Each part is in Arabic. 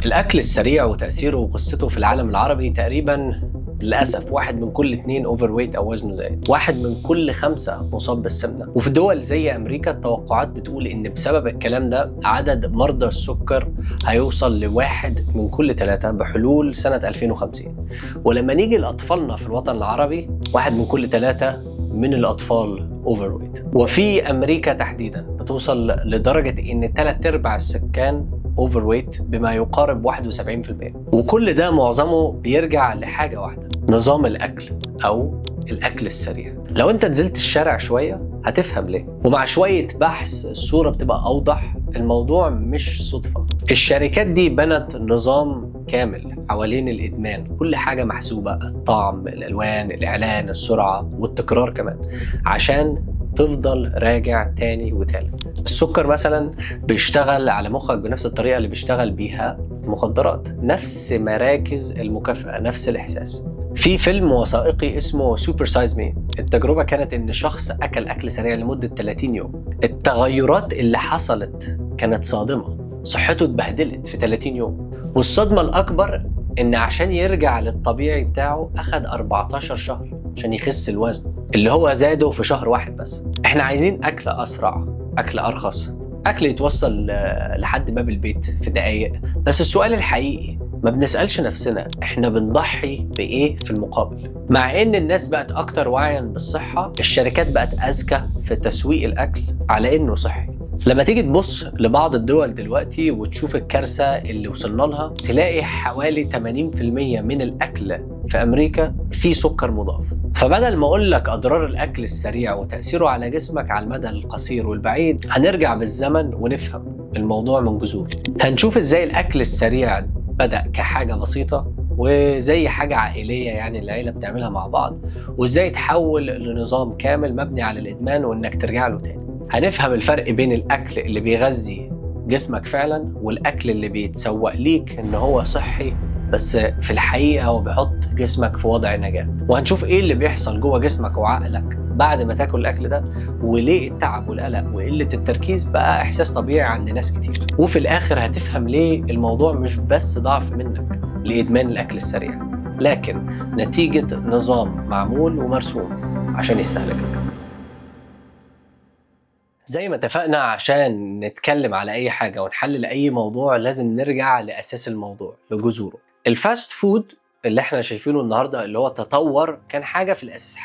الأكل السريع وتأثيره وقصته في العالم العربي تقريبا للأسف 1 من كل 2 اوفر ويت أو وزنه زايد، 1 من كل 5 مصاب بالسمنة. وفي دول زي أمريكا التوقعات بتقول إن بسبب الكلام ده عدد مرضى السكر هيوصل لواحد من كل 3 بحلول سنة 2050. ولما نيجي لأطفالنا في الوطن العربي 1 من كل 3 من الأطفال اوفر ويت. وفي أمريكا تحديدا بتوصل لدرجة إن 3/4 السكان اوفر ويت بما يقارب 71%. وكل ده معظمه بيرجع لحاجة واحدة، نظام الأكل أو الأكل السريع. لو أنت نزلت الشارع شوية هتفهم ليه، ومع شوية بحث الصورة بتبقى أوضح. الموضوع مش صدفة، الشركات دي بنت نظام كامل حوالين الإدمان، كل حاجة محسوبة، الطعم، الألوان، الإعلان، السرعة والتكرار كمان، عشان تفضل راجع تاني وتالت. السكر مثلا بيشتغل على مخك بنفس الطريقة اللي بيشتغل بيها المخدرات، نفس مراكز المكافأة، نفس الإحساس. في فيلم وثائقي اسمه سوبر سايز مي، التجربة كانت إن شخص أكل سريع لمدة 30 يوم. التغيرات اللي حصلت كانت صادمة، صحته اتبهدلت في 30 يوم. والصدمة الأكبر إن عشان يرجع للطبيعي بتاعه أخد 14 شهر عشان يخس الوزن اللي هو زاده في شهر واحد بس. احنا عايزين أكل أسرع، أكل أرخص، أكل يتوصل لحد باب البيت في دقايق. بس السؤال الحقيقي ما بنسألش نفسنا احنا بنضحي بإيه في المقابل. مع إن الناس بقت أكتر وعيا بالصحة، الشركات بقت أذكى في تسويق الأكل على إنه صحي. لما تيجي تبص لبعض الدول دلوقتي وتشوف الكارثة اللي وصلنا لها، تلاقي حوالي 80% من الأكل في أمريكا فيه سكر مضاف. فبدل ما أقول لك أضرار الأكل السريع وتأثيره على جسمك على المدى القصير والبعيد، هنرجع بالزمن ونفهم الموضوع من جذوره. هنشوف إزاي الأكل السريع بدأ كحاجة بسيطة وزي حاجة عائلية، يعني العيلة بتعملها مع بعض، وإزاي تحول لنظام كامل مبني على الإدمان وإنك ترجع له تاني. هنفهم الفرق بين الأكل اللي بيغذي جسمك فعلا والأكل اللي بيتسوق ليك إن هو صحي بس في الحقيقة هو بيحط جسمك في وضع نجاة. وهنشوف إيه اللي بيحصل جوه جسمك وعقلك بعد ما تاكل الأكل ده، وليه التعب والقلق وقلة التركيز بقى إحساس طبيعي عند ناس كتير. وفي الآخر هتفهم ليه الموضوع مش بس ضعف منك لإدمان الأكل السريع، لكن نتيجة نظام معمول ومرسوم عشان يستهلكك. زي ما اتفقنا، عشان نتكلم على أي حاجة ونحلل أي موضوع لازم نرجع لأساس الموضوع، لجذوره. الفاست فود اللي احنا شايفينه النهاردة اللي هو التطور كان حاجة في الأساس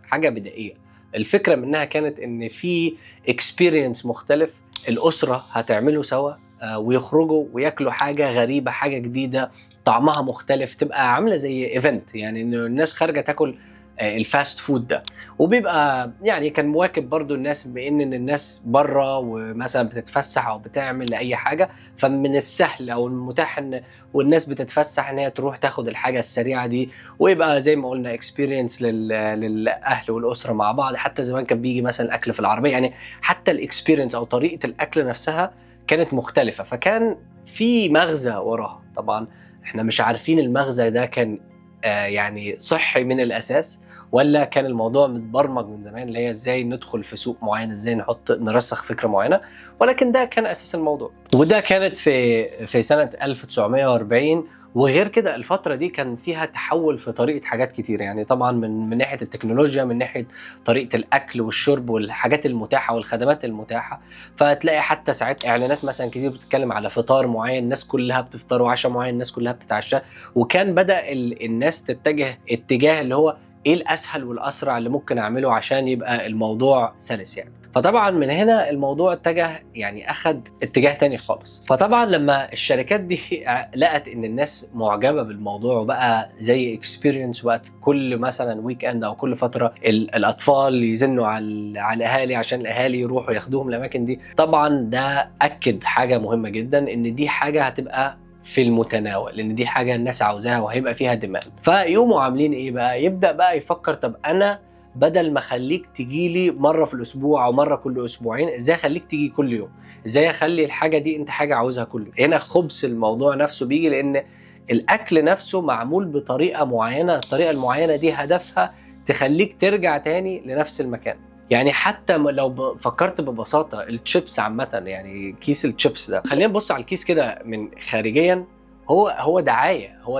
حاجة بدائية. الفكرة منها كانت إن في experience مختلف الأسرة هتعمله سوا، ويخرجوا وياكلوا حاجة غريبة، حاجة جديدة طعمها مختلف، تبقى عاملة زي ايفنت، يعني إن الناس خارجة تاكل الفاست فود ده. وبيبقى يعني كان مواكب برضو الناس بان الناس بره ومثلا بتتفسح او بتعمل اي حاجه، فمن السهل او المتاح ان والناس بتتفسح ان هي تروح تاخد الحاجه السريعه دي، ويبقى زي ما قلنا اكسبيرينس للاهل والاسره مع بعض. حتى زمان كان بيجي مثلا الاكل في العربيه، يعني حتى الاكسبيرينس او طريقه الاكل نفسها كانت مختلفه، فكان في مغزى وراها. طبعا احنا مش عارفين المغزى ده كان يعني صحي من الاساس ولا كان الموضوع متبرمج من زمان، اللي هي ازاي ندخل في سوق معين، ازاي نرسخ فكره معينه، ولكن ده كان اساس الموضوع. وده كانت في سنه 1940. وغير كده الفتره دي كان فيها تحول في طريقه حاجات كتير، يعني طبعا من ناحيه التكنولوجيا، من ناحيه طريقه الاكل والشرب والحاجات المتاحه والخدمات المتاحه. فتلاقي حتى ساعات اعلانات مثلا كتير بتتكلم على فطار معين الناس كلها بتفطر، وعشاء معين الناس كلها بتتعشى. وكان بدا الناس تتجه اتجاه اللي هو ايه الاسهل والاسرع اللي ممكن اعمله عشان يبقى الموضوع سلس يعني. فطبعا من هنا الموضوع اتجه، يعني اخد اتجاه تاني خالص. فطبعا لما الشركات دي لقت ان الناس معجبه بالموضوع وبقى زي اكسبيرينس، وقت كل مثلا ويك اند او كل فتره الاطفال يزنوا على الاهالي عشان الاهالي يروحوا ياخدوهم الاماكن دي، طبعا ده اكد حاجه مهمه جدا، ان دي حاجه هتبقى في المتناول، لان دي حاجه الناس عاوزاها وهيبقى فيها ديماند. فيقوموا عاملين ايه بقى؟ يبدا بقى يفكر، طب انا بدل ما اخليك تجيلي مره في الاسبوع او مره كل اسبوعين، ازاي اخليك تيجي كل يوم؟ ازاي اخلي الحاجه دي انت حاجه عاوزها كل يوم؟ هنا خبث الموضوع نفسه بيجي، لان الاكل نفسه معمول بطريقه معينه، الطريقه المعينه دي هدفها تخليك ترجع تاني لنفس المكان. يعني حتى لو فكرت ببساطه، الشيبس عامه، يعني كيس الشيبس ده، خلينا نبص على الكيس كده من خارجيا هو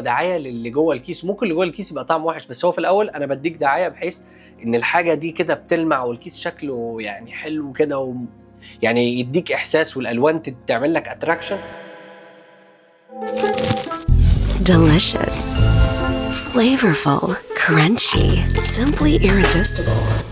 دعايه للي جوه الكيس. ممكن اللي جوه الكيس يبقى طعم وحش، بس هو في الاول انا بديك دعايه بحيث ان الحاجه دي كده بتلمع والكيس شكله يعني حلو كده يعني يديك احساس، والالوان تعمل لك اتراكشن. Delicious, flavorful, crunchy, simply irresistible.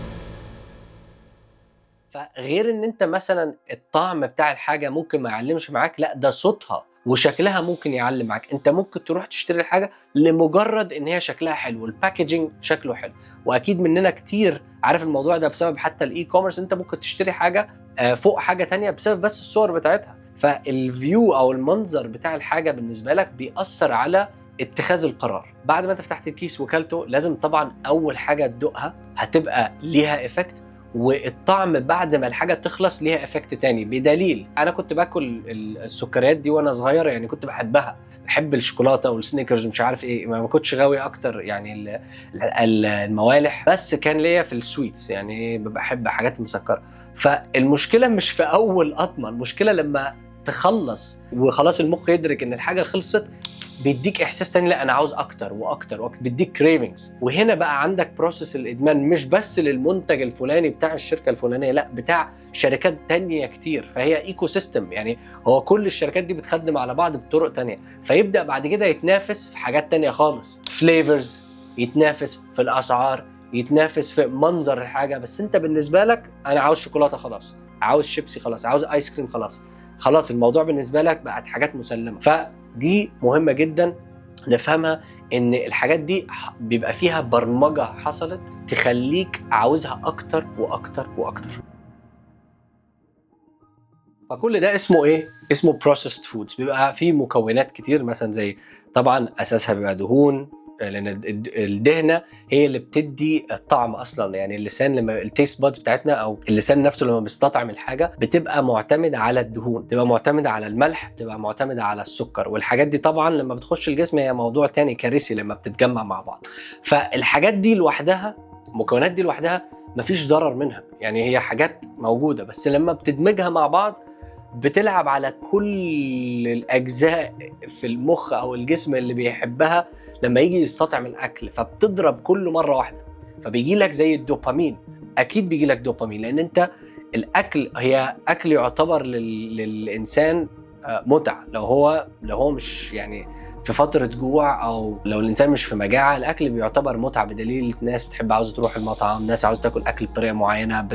فغير ان انت مثلا الطعم بتاع الحاجه ممكن ما يعلمش معاك، لا ده صوتها وشكلها ممكن يعلم معاك. انت ممكن تروح تشتري الحاجه لمجرد ان هي شكلها حلو، الباكجينج شكله حلو. واكيد مننا كتير عارف الموضوع ده بسبب حتى الاي كوميرس. انت ممكن تشتري حاجه فوق حاجه تانية بسبب بس الصور بتاعتها. فالفيو او المنظر بتاع الحاجه بالنسبه لك بيأثر على اتخاذ القرار. بعد ما انت فتحت الكيس وكلته، لازم طبعا اول حاجه تدوقها هتبقى ليها افكت، والطعم بعد ما الحاجه تخلص ليها افكت تاني. بدليل انا كنت باكل السكريات دي وانا صغير، يعني كنت بحبها، بحب الشوكولاته والسنيكرز مش عارف ايه، ما كنتش غاوي اكتر يعني الموالح، بس كان ليا في السويتس، يعني بحب حاجات مسكره. فالمشكله مش في اول قطمه، المشكله لما تخلص وخلاص المخ يدرك ان الحاجه خلصت، بيديك احساس تاني، لا انا عاوز اكتر واكتر واكتر، بيديك كريفنجز. وهنا بقى عندك بروسيس الادمان، مش بس للمنتج الفلاني بتاع الشركه الفلانيه، لا بتاع شركات تانية كتير. فهي ايكو سيستم، يعني هو كل الشركات دي بتخدم على بعض بطرق تانية. فيبدا بعد كده يتنافس في حاجات تانية خالص، فليفرز، يتنافس في الاسعار، يتنافس في منظر الحاجه. بس انت بالنسبه لك انا عاوز شوكولاته خلاص، عاوز شيبسي خلاص، عاوز ايس كريم خلاص الموضوع بالنسبه لك بقت حاجات مسلمه. فدي مهمه جدا نفهمها، ان الحاجات دي بيبقى فيها برمجه حصلت تخليك عاوزها اكتر واكتر واكتر. فكل ده اسمه ايه؟ اسمه processed foods. بيبقى فيه مكونات كتير، مثلا زي طبعا اساسها بيبقى دهون، لان الدهنه هي اللي بتدي الطعم اصلا. يعني اللسان لما التيست بادز بتاعتنا او اللسان نفسه لما بيستطعم الحاجه بتبقى معتمده على الدهون، بتبقى معتمده على الملح، بتبقى معتمده على السكر. والحاجات دي طبعا لما بتخش الجسم هي موضوع تاني كارثي لما بتتجمع مع بعض. فالحاجات دي لوحدها، المكونات دي لوحدها مفيش ضرر منها، يعني هي حاجات موجوده، بس لما بتدمجها مع بعض بتلعب على كل الأجزاء في المخ أو الجسم اللي بيحبها لما يجي يستطعم الأكل، فبتضرب كل مرة واحدة، فبيجي لك زي الدوبامين. أكيد بيجي لك دوبامين لأن أنت الأكل، هي أكل يعتبر للإنسان متعة. لو هو مش يعني في فترة جوع أو لو الإنسان مش في مجاعة، الأكل بيعتبر متعة. بدليل ناس بتحب عاوزة تروح المطعم، ناس عاوزة تاكل أكل بطريقة معينة،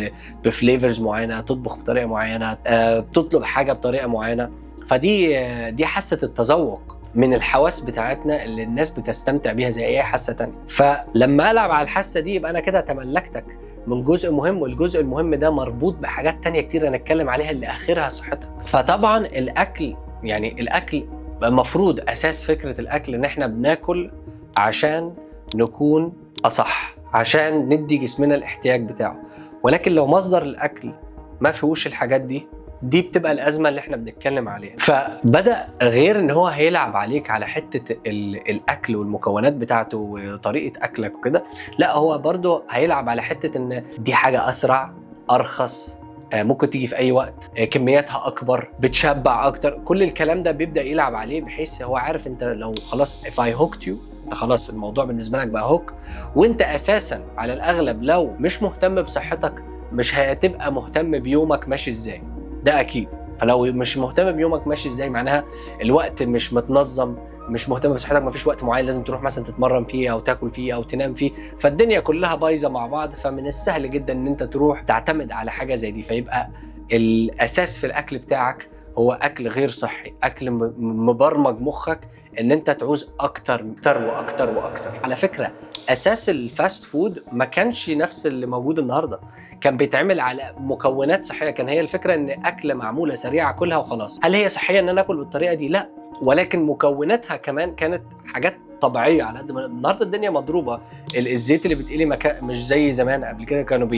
بفليفرز معينة، تطبخ بطريقة معينة، بتطلب حاجة بطريقة معينة. فدي حاسة التذوق من الحواس بتاعتنا اللي الناس بتستمتع بيها زي أي حاسة تانية. فلما ألعب على الحاسة دي يبقى أنا كده تملكتك من جزء مهم، والجزء المهم ده مربوط بحاجات تانية كتير هنتكلم عليها اللي آخرها صحتك. فطبعا الأكل، يعني الأكل المفروض أساس فكرة الأكل إن إحنا بناكل عشان نكون أصح، عشان ندي جسمنا الاحتياج بتاعه. ولكن لو مصدر الأكل ما فيهوش الحاجات دي بتبقى الأزمة اللي إحنا بنتكلم عليها. فبدأ غير إن هو هيلعب عليك على حتة الأكل والمكونات بتاعته وطريقة أكلك وكده، لا هو برضو هيلعب على حتة إن دي حاجة أسرع، أرخص، ممكن تيجي في اي وقت، كمياتها اكبر، بتشبع اكتر. كل الكلام ده بيبدا يلعب عليه بحيث هو عارف انت لو خلاص if I hooked you، انت خلاص الموضوع بالنسبه لك بقى هوك. وانت اساسا على الاغلب لو مش مهتم بصحتك مش هتبقى مهتم بيومك ماشي ازاي، ده اكيد. فلو مش مهتم بيومك ماشي ازاي معناها الوقت مش متنظم، مش مهتم بصحتك، مفيش وقت معين لازم تروح مثلا تتمرن فيه او تاكل فيه او تنام فيه، فالدنيا كلها بايظه مع بعض. فمن السهل جدا ان انت تروح تعتمد على حاجه زي دي. فيبقى الاساس في الاكل بتاعك هو اكل غير صحي، اكل مبرمج مخك ان انت تعوز اكتر واكتر واكتر. على فكره اساس الفاست فود ما كانش نفس اللي موجود النهارده، كان بيتعمل على مكونات صحيه. كان هي الفكره ان اكله معموله سريعه اكلها وخلاص. هل هي صحيه ان انا اكل بالطريقه دي؟ لا، ولكن مكوناتها كمان كانت حاجات طبيعيه. على قد ما النهارده الدنيا مضروبه، الزيت اللي بيتقلي مش زي زمان. قبل كده كانوا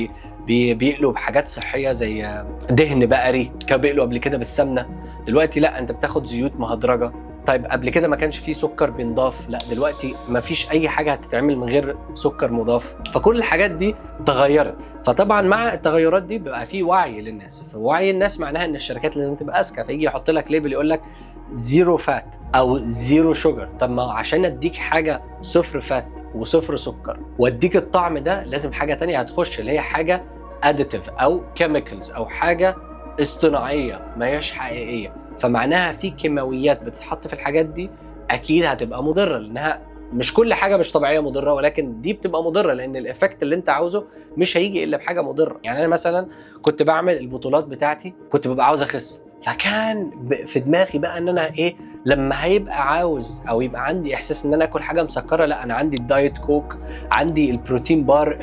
بيقلوا بحاجات صحيه زي دهن بقري، كانوا بيقلوا قبل كده بالسمنه. دلوقتي لا، انت بتاخد زيوت مهدرجه، طيب قبل كده ما كانش فيه سكر بينضاف، لا دلوقتي ما فيش اي حاجه هتتعمل من غير سكر مضاف. فكل الحاجات دي تغيرت. فطبعا مع التغيرات دي بيبقى فيه وعي للناس. فوعي الناس معناها ان الشركات لازم تبقى اذكى، فيجي يحط لك ليبل يقول لك زيرو فات او زيرو شوجر. طب ما عشان اديك حاجه صفر فات وصفر سكر واديك الطعم ده لازم حاجه تانية هتخش، اللي هي حاجه اديتيف او كيميكالز او حاجه اصطناعيه ما هيش حقيقيه. فمعناها في كيماويات بتتحط في الحاجات دي اكيد هتبقى مضره، لانها مش كل حاجه مش طبيعيه مضره، ولكن دي بتبقى مضره لان الايفكت اللي انت عاوزه مش هيجي الا بحاجه مضره. يعني انا مثلا كنت بعمل البطولات بتاعتي كنت ببقى عاوز اخس، فكان في دماغي بقى ان انا ايه لما هيبقى عاوز او يبقى عندي احساس ان انا اكل حاجه مسكره، لا انا عندي الدايت كوك، عندي البروتين بار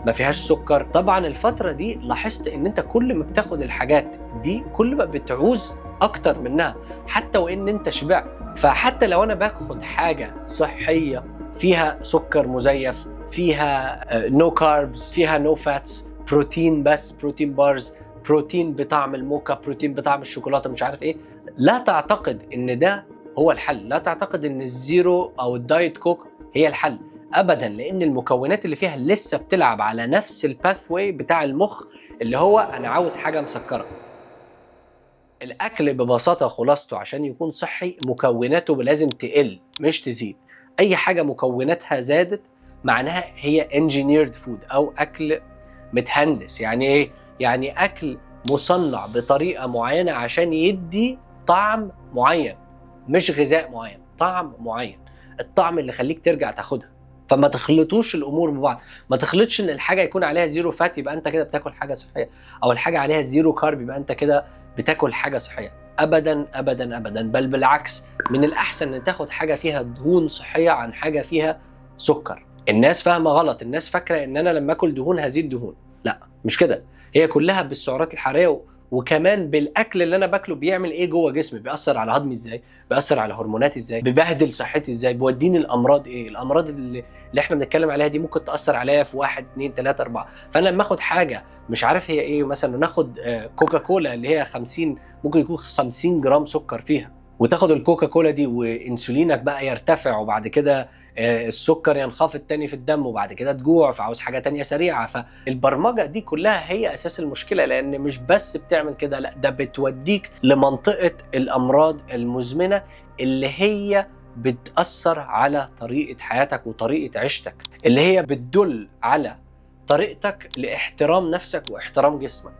ما فيهاش سكر. طبعا الفتره دي لاحظت ان انت كل ما بتاخد الحاجات دي كل ما بتعوز اكتر منها حتى وان انت شبعت. فحتى لو انا باخد حاجه صحيه فيها سكر مزيف، فيها نو كاربز، فيها نو فاتس، بروتين بس، بروتين بارز، بروتين بطعم الموكا، بروتين بطعم الشوكولاته، مش عارف ايه، لا تعتقد ان ده هو الحل. لا تعتقد ان الزيرو او الدايت كوك هي الحل ابدا، لان المكونات اللي فيها لسه بتلعب على نفس الباثواي بتاع المخ اللي هو انا عاوز حاجه مسكره. الاكل ببساطه خلاصته عشان يكون صحي مكوناته لازم تقل مش تزيد. اي حاجه مكوناتها زادت معناها هي engineered food او اكل متهندس. يعني ايه؟ يعني اكل مصنع بطريقه معينه عشان يدي طعم معين، مش غذاء معين، طعم معين، الطعم اللي يخليك ترجع تاخدها. فما تخلطوش الامور ببعض. ما تخلطش ان الحاجه يكون عليها زيرو فات يبقى انت كده بتاكل حاجه صحيه، او الحاجه عليها زيرو كارب يبقى انت كده بتاكل حاجه صحيه. ابدا ابدا ابدا، بل بالعكس، من الاحسن ان تاخد حاجه فيها دهون صحيه عن حاجه فيها سكر. الناس فاهمه غلط، الناس فاكره ان انا لما اكل دهون هزيد دهون. لا مش كده، هي كلها بالسعرات الحراريه وكمان بالاكل اللي انا باكله بيعمل ايه جوه جسمي، بيأثر على هضمي ازاي، بيأثر على هرموناتي ازاي، بيبهدل صحتي ازاي، بيوديني الامراض ايه. الامراض اللي احنا بنتكلم عليها دي ممكن تأثر عليا في 1 2 3 4. فانا لما اخد حاجه مش عارف هي ايه، مثلا ناخد كوكا كولا اللي هي 50 ممكن يكون 50 جرام سكر فيها، وتاخد الكوكا كولا دي وانسولينك بقى يرتفع وبعد كده السكر ينخفض تاني في الدم وبعد كده تجوع فعاوز حاجه تانية سريعه. فالبرمجه دي كلها هي اساس المشكله، لان مش بس بتعمل كده، لا ده بتوديك لمنطقه الامراض المزمنه اللي هي بتأثر على طريقه حياتك وطريقه عيشتك، اللي هي بتدل على طريقتك لاحترام نفسك واحترام جسمك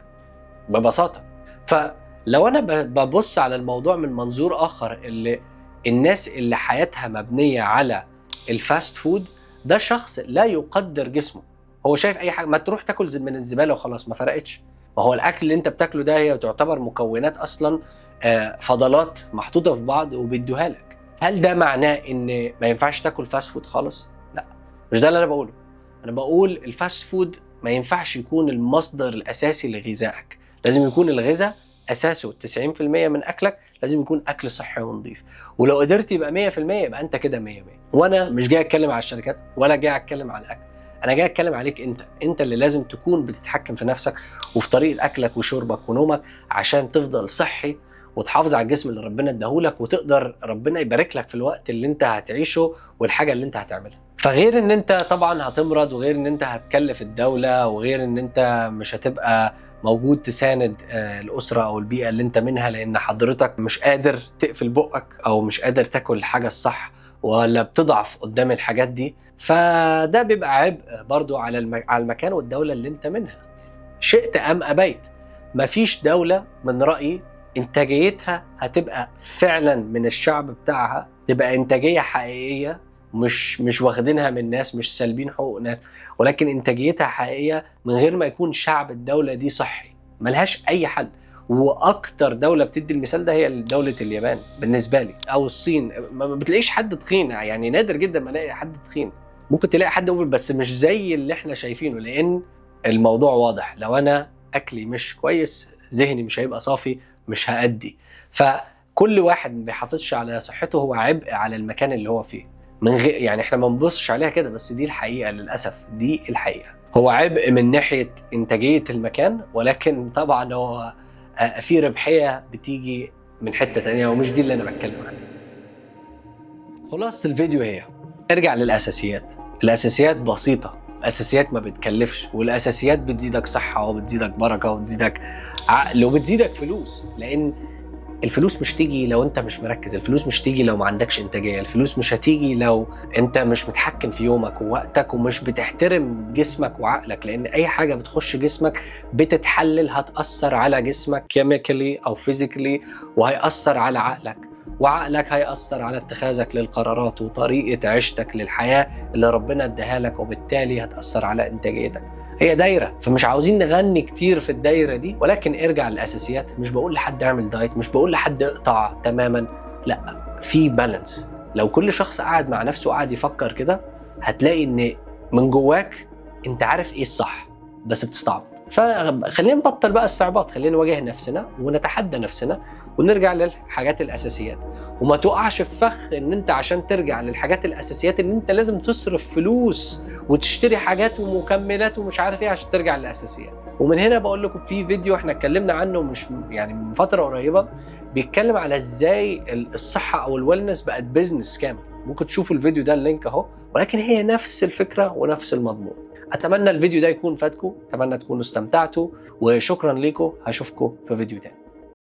ببساطه. فلو انا ببص على الموضوع من منظور اخر، اللي الناس اللي حياتها مبنيه على الفاست فود، ده شخص لا يقدر جسمه. هو شايف اي حاجه، ما تروح تاكل من الزباله وخلاص ما فرقتش. ما هو الاكل اللي انت بتاكله ده هي تعتبر مكونات اصلا فضلات محطوطه في بعض وبيدوها لك. هل ده معناه ان ما ينفعش تاكل فاست فود خالص؟ لا، مش ده اللي انا بقوله. انا بقول الفاست فود ما ينفعش يكون المصدر الاساسي لغذائك. لازم يكون الغذاء اساسه 90% من اكلك لازم يكون اكل صحي ونظيف. ولو قدرت يبقى 100% يبقى انت كده 100%. وانا مش جاي اتكلم على الشركات ولا جاي اتكلم على الاكل، انا جاي اتكلم عليك انت اللي لازم تكون بتتحكم في نفسك وفي طريقه اكلك وشربك ونومك عشان تفضل صحي وتحافظ على الجسم اللي ربنا اداهولك، وتقدر ربنا يبارك لك في الوقت اللي انت هتعيشه والحاجه اللي انت هتعملها. فغير ان انت طبعا هتمرض، وغير ان انت هتكلف الدوله، وغير ان انت مش هتبقى موجود تساند الاسره او البيئه اللي انت منها، لان حضرتك مش قادر تقفل بقك او مش قادر تاكل الحاجه الصح ولا بتضعف قدام الحاجات دي. فده بيبقى عبء برضو على المكان والدوله اللي انت منها، شئت ام ابيت. مفيش دوله من رايي انتاجيتها هتبقى فعلا من الشعب بتاعها، تبقى انتاجيه حقيقيه، مش واخدينها من ناس، مش سالبين حقوق ناس، ولكن انتاجيتها حقيقيه من غير ما يكون شعب الدوله دي صحي. ملهاش اي حل. واكتر دوله بتدي المثال ده هي دوله اليابان بالنسبه لي، او الصين. ما بتلاقيش حد تخين، يعني نادر جدا ما الاقي حد تخين. ممكن تلاقي حد اوفر بس مش زي اللي احنا شايفينه، لان الموضوع واضح. لو انا اكلي مش كويس ذهني مش هيبقى صافي، مش هأدي. فكل واحد ما بيحافظش على صحته هو عبء على المكان اللي هو فيه. من غير يعني احنا ما بنبصش عليها كده، بس دي الحقيقه للاسف، دي الحقيقه. هو عبء من ناحيه انتاجيه المكان، ولكن طبعا هو في ربحيه بتيجي من حته تانية، ومش دي اللي انا بتكلم عنها. خلاصة الفيديو هي ارجع للأساسيات. الأساسيات بسيطة، الأساسيات ما بتكلفش، والأساسيات بتزيدك صحة وبتزيدك بركة وبتزيدك عقل وبتزيدك فلوس. لأن الفلوس مش تيجي لو انت مش مركز، الفلوس مش تيجي لو ما عندكش انتاجية، الفلوس مش هتيجي لو انت مش متحكم في يومك ووقتك ومش بتحترم جسمك وعقلك. لان اي حاجة بتخش جسمك بتتحلل هتأثر على جسمك كيميكالي او فيزيكالي، وهيأثر على عقلك، وعقلك هيأثر على اتخاذك للقرارات وطريقة عيشتك للحياة اللي ربنا اداها لك، وبالتالي هتأثر على انتاجيتك. هي دايرة، فمش عاوزين نغني كتير في الدايرة دي، ولكن ارجع للأساسيات. مش بقول لحد اعمل دايت، مش بقول لحد اقطع تماما، لا، في بالانس. لو كل شخص قاعد مع نفسه وقاعد يفكر كده، هتلاقي ان من جواك انت عارف ايه الصح بس بتستعبط. فخلينا نبطل بقى استعباط، خلينا نواجه نفسنا ونتحدى نفسنا ونرجع للحاجات الأساسيات. وما تقعش في فخ ان انت عشان ترجع للحاجات الأساسيات ان انت لازم تصرف فلوس وتشتري حاجات ومكملات ومش عارف ايه عشان ترجع للأساسيات. ومن هنا بقول لكم في فيديو احنا اتكلمنا عنه مش يعني من فترة قريبة، بيتكلم على ازاي الصحة او الويلنس بقت بيزنس كامل. ممكن تشوفوا الفيديو ده، اللينك اهو، ولكن هي نفس الفكرة ونفس المضمون. اتمنى الفيديو ده يكون فاتكم، اتمنى تكونوا استمتعتوا، وشكرا لكم. هشوفكم في فيديو تاني.